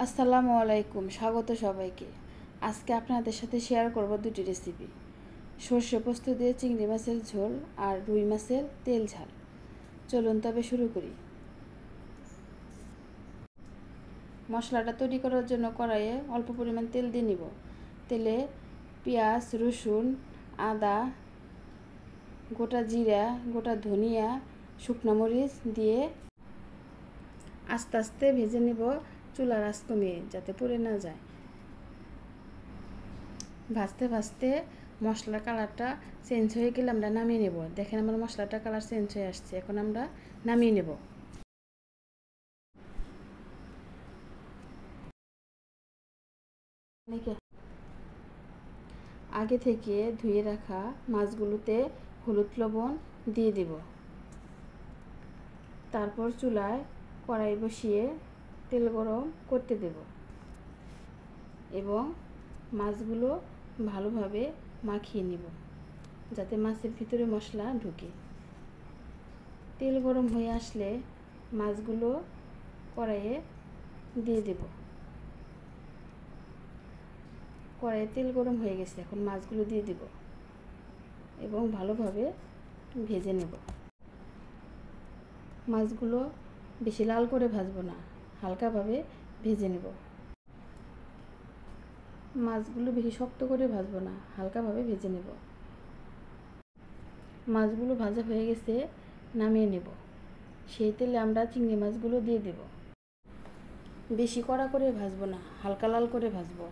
আসসালামু আলাইকুম, স্বাগত সবাইকে। আজকে আপনাদের সাথে শেয়ার করব দুটি রেসিপি, সর্ষে পোস্ত দিয়ে চিংড়ি মাছের ঝোল আর রুই মাছের তেল ঝাল। চলুন তবে শুরু করি। মশলাটা তৈরি করার জন্য কড়াইয়ে অল্প পরিমাণ তেল দিয়ে নিব। তেলে পেঁয়াজ, রসুন, আদা, গোটা জিরা, গোটা ধনিয়া, শুকনো মরিচ দিয়ে আস্তে আস্তে ভেজে নেব, চুলার আঁচ কমিয়ে, যাতে পুড়ে না যায়। ভাজতে ভাজতে মশলার কালারটা চেঞ্জ হয়ে গেলে আমরা নামিয়ে নেব। দেখেন আমার মশলাটার কালার চেঞ্জ হয়ে আসছে, এখন আমরা নামিয়ে নেব। আগে থেকে ধুয়ে রাখা মাছগুলোতে হলুদ লবণ দিয়ে দেব। তারপর চুলায় কড়াই বসিয়ে তেল গরম করতে দেব এবং মাছগুলো ভালোভাবে মাখিয়ে নেব, যাতে মাছের ভিতরে মশলা ঢুকে। তেল গরম হয়ে আসলে মাছগুলো কড়াইয়ে দিয়ে দেব। কড়াইয়ে তেল গরম হয়ে গেছে, এখন মাছগুলো দিয়ে দেব এবং ভালোভাবে ভেজে নেব। মাছগুলো বেশি লাল করে ভাজবো না, হালকাভাবে ভেজে নেব। মাছগুলো বেশি শক্ত করে ভাজবো না, হালকাভাবে ভেজে নেব। মাছগুলো ভাজা হয়ে গেছে, নামিয়ে নেব। সেই তেলে আমরা চিংড়ি মাছগুলো দিয়ে দেব। বেশি কড়া করে ভাজবো না, হালকা লাল করে ভাজবো।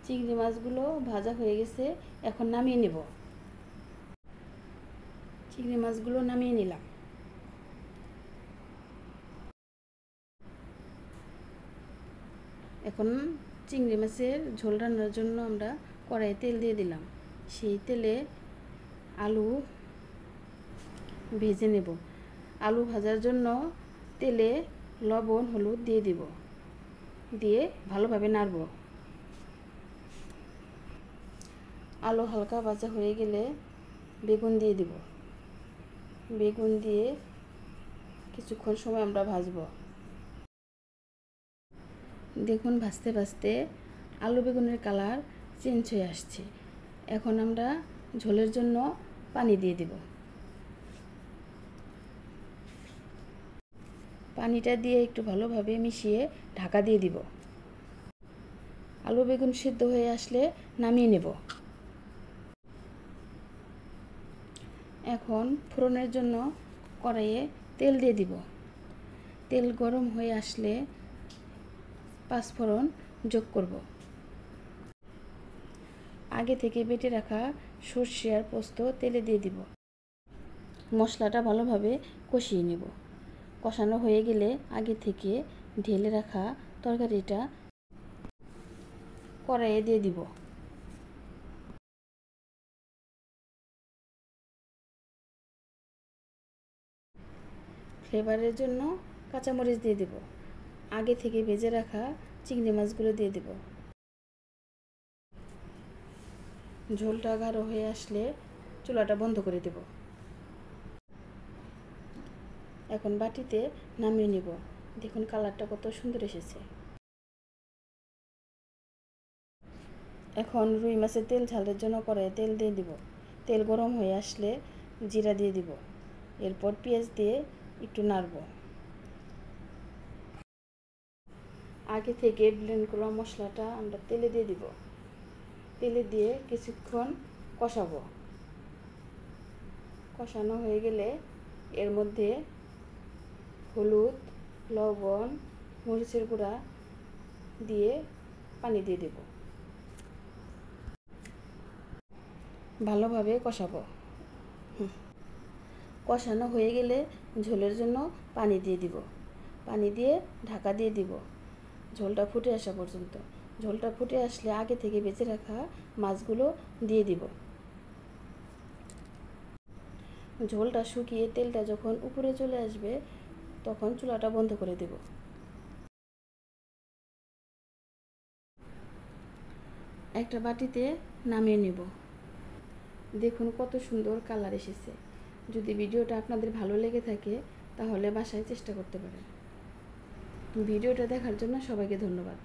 চিংড়ি মাছগুলো ভাজা হয়ে গেছে, এখন নামিয়ে নেব। চিংড়ি মাছগুলো নামিয়ে নিলাম। এখন চিংড়ি মাছের ঝোল রান্নার জন্য আমরা কড়াইয়ে তেল দিয়ে দিলাম। সেই তেলে আলু ভেজে নেব। আলু ভাজার জন্য তেলে লবণ, হলুদ দিয়ে দিব, দিয়ে ভালোভাবে নাড়ব। আলু হালকা ভাজা হয়ে গেলে বেগুন দিয়ে দিব। বেগুন দিয়ে কিছুক্ষণ সময় আমরা ভাজব। দেখুন ভাজতে ভাজতে আলু বেগুনের কালার চেঞ্জ হয়ে আসছে। এখন আমরা ঝোলের জন্য পানি দিয়ে দেব। পানিটা দিয়ে একটু ভালোভাবে মিশিয়ে ঢাকা দিয়ে দিব। আলু বেগুন সিদ্ধ হয়ে আসলে নামিয়ে নেব। এখন ফোড়নের জন্য কড়াইয়ে তেল দিয়ে দিব। তেল গরম হয়ে আসলে পাঁচফোড়ন যোগ করব। আগে থেকে বেটে রাখা সর্ষে আর পোস্ত তেলে দিয়ে দিব। মশলাটা ভালোভাবে কষিয়ে নেব। কষানো হয়ে গেলে আগে থেকে ঢেলে রাখা তরকারিটা কড়াইয়ে দিয়ে দিব। ফ্লেভারের জন্য কাঁচামরিচ দিয়ে দেব। আগে থেকে ভেজে রাখা চিংড়ি মাছগুলো দিয়ে দেব। ঝোলটা গাঢ় হয়ে আসলে চুলাটা বন্ধ করে দেব। এখন বাটিতে নামিয়ে নেব। দেখুন কালারটা কত সুন্দর এসেছে। এখন রুই মাছের তেল ঝালের জন্য কড়াইয়ে তেল দিয়ে দিব। তেল গরম হয়ে আসলে জিরা দিয়ে দিব। এরপর পেঁয়াজ দিয়ে একটু নাড়ব। আগে থেকে ব্লেন্ড করা মশলাটা আমরা তেলে দিয়ে দিব। তেলে দিয়ে কিছুক্ষণ কষাবো। কষানো হয়ে গেলে এর মধ্যে হলুদ, লবণ, মরিচের গুঁড়া দিয়ে পানি দিয়ে দেব। ভালোভাবে কষাবো। কষানো হয়ে গেলে ঝোলের জন্য পানি দিয়ে দিব। পানি দিয়ে ঢাকা দিয়ে দিব ঝোলটা ফুটে আসা পর্যন্ত। ঝোলটা ফুটে আসলে আগে থেকে বেঁচে রাখা মাছগুলো দিয়ে দিব। ঝোলটা শুকিয়ে তেলটা যখন উপরে চলে আসবে তখন চুলাটা বন্ধ করে দেব। একটা বাটিতে নামিয়ে নেব। দেখুন কত সুন্দর কালার এসেছে। যদি ভিডিওটা আপনাদের ভালো লেগে থাকে তাহলে বাসায় চেষ্টা করতে পারেন। ভিডিওটা দেখার জন্য সবাইকে ধন্যবাদ।